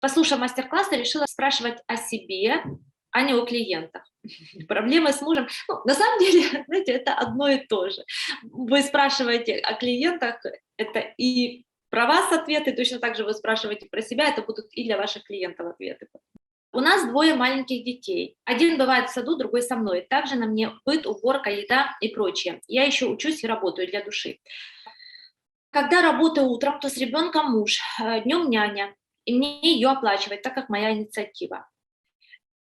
послушав мастер-классы, решила спрашивать о себе, а не о клиентах. Проблемы с мужем, ну, на самом деле, знаете, это одно и то же. Вы спрашиваете о клиентах, это и про вас ответы, точно так же вы спрашиваете про себя, это будут и для ваших клиентов ответы. У нас двое маленьких детей. Один бывает в саду, другой со мной. Также на мне быт, уборка, еда и прочее. Я еще учусь и работаю для души. Когда работаю утром, то с ребенком муж, днем няня, и мне ее оплачивать, так как моя инициатива.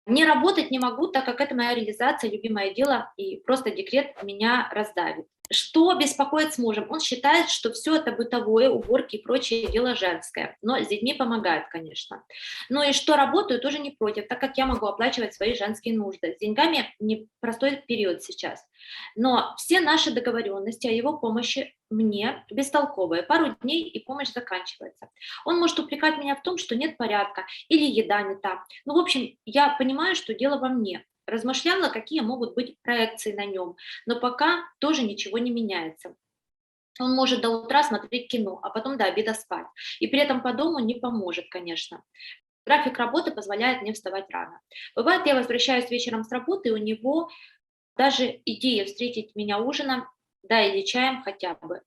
Не работать не могу, так как это моя реализация, любимое дело, и просто декрет меня раздавит. Что беспокоит с мужем? Он считает, что все это бытовое, уборки и прочее дело женское, но с детьми помогает, конечно. Ну и что работаю, тоже не против, так как я могу оплачивать свои женские нужды. С деньгами непростой период сейчас. Но все наши договоренности о его помощи мне бестолковые. Пару дней и помощь заканчивается. Он может упрекать меня в том, что нет порядка или еда не та. Ну, в общем, я понимаю, что дело во мне. Размышляла, какие могут быть проекции на нем, но пока тоже ничего не меняется. Он может до утра смотреть кино, а потом до обеда спать. И при этом по дому не поможет, конечно. График работы позволяет мне вставать рано. Бывает, я возвращаюсь вечером с работы, и у него даже идея встретить меня ужином, да, или чаем хотя бы.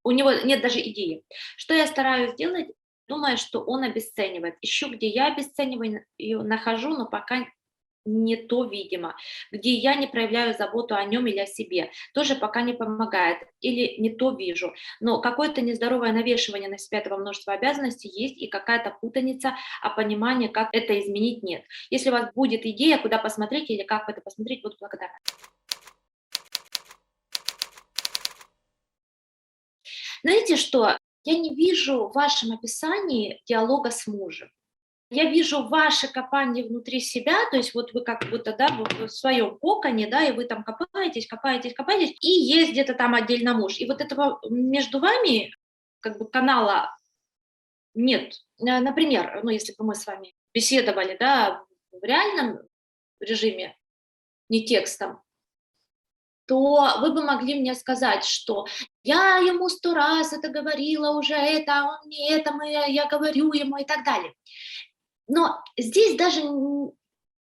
У него нет даже идеи. Что я стараюсь сделать, думая, что он обесценивает. Ищу, где я обесцениваю, и нахожу, но пока не то, видимо, где я не проявляю заботу о нем или о себе, тоже пока не помогает, или не то вижу, но какое-то нездоровое навешивание на себя этого множества обязанностей есть, и какая-то путаница, а понимания, как это изменить, нет. Если у вас будет идея, куда посмотреть или как это посмотреть, буду благодарна. Знаете что, я не вижу в вашем описании диалога с мужем. Я вижу ваше копание внутри себя, то есть вот вы как будто, да, в своем коконе, да, и вы там копаетесь, копаетесь, копаетесь, и есть где-то там отдельно муж. И вот этого между вами как бы канала нет. Например, ну, если бы мы с вами беседовали, да, в реальном режиме, не текстом, то вы бы могли мне сказать, что я ему 100 раз это говорила уже, это, а он мне это, я говорю ему и так далее. Но здесь даже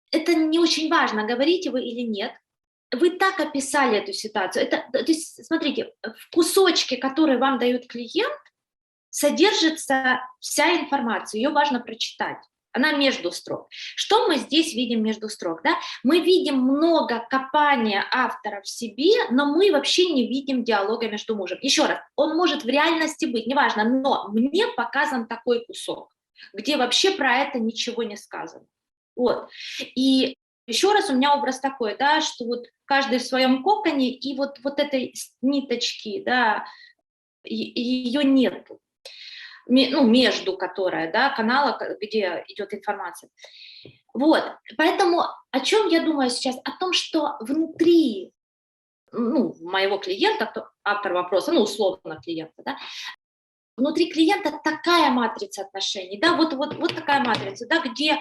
это не очень важно, говорите вы или нет. Вы так описали эту ситуацию. То есть, смотрите, в кусочке, который вам дает клиент, содержится вся информация, ее важно прочитать. Она между строк. Что мы здесь видим между строк? Да? Мы видим много копания автора в себе, но мы вообще не видим диалога между мужем. Еще раз, он может в реальности быть, неважно, но мне показан такой кусок, где вообще про это ничего не сказано. Вот. И еще раз у меня образ такой, да, что вот каждый в своем коконе, и вот этой ниточки, да, ее нету, ну, между которой, да, канала, где идет информация. Вот, поэтому о чем я думаю сейчас? О том, что внутри, ну, моего клиента, автор вопроса, ну, условно клиента, да, внутри клиента такая матрица отношений, да, вот такая матрица, да, где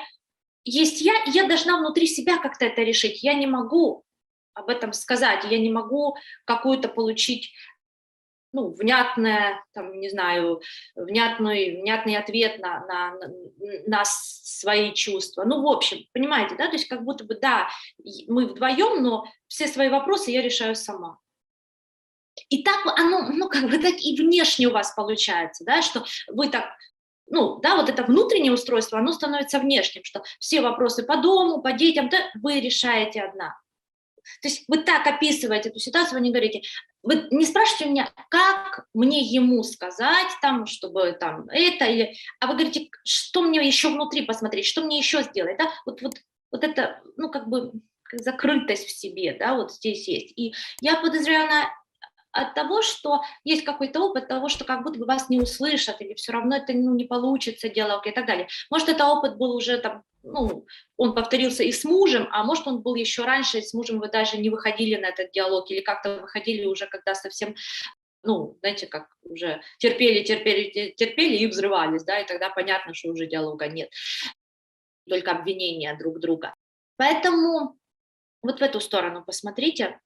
есть я, и я должна внутри себя как-то это решить. Я не могу об этом сказать, я не могу какую-то получить, ну, внятное, там, не знаю, внятный ответ на свои чувства. Ну, в общем, понимаете, да, то есть как будто бы, да, мы вдвоем, но все свои вопросы я решаю сама. И так оно, ну, как бы так и внешне у вас получается, да, что вы так, ну, да, вот это внутреннее устройство, оно становится внешним, что все вопросы по дому, по детям, да, вы решаете одна. То есть вы так описываете эту ситуацию, вы не говорите, вы не спрашиваете у меня, как мне ему сказать, там, чтобы там это, или, а вы говорите, что мне еще внутри посмотреть, что мне еще сделать, да, вот это, ну, как бы закрытость в себе, да, вот здесь есть. И я подозреваю от того, что есть какой-то опыт того, что как будто бы вас не услышат, или все равно это, ну, не получится, диалог и так далее. Может, это опыт был уже там, ну, он повторился и с мужем, а может, он был еще раньше, и с мужем вы даже не выходили на этот диалог, или как-то выходили уже, когда совсем, ну, знаете, как уже терпели и взрывались, да, и тогда понятно, что уже диалога нет, только обвинения друг друга. Поэтому вот в эту сторону посмотрите.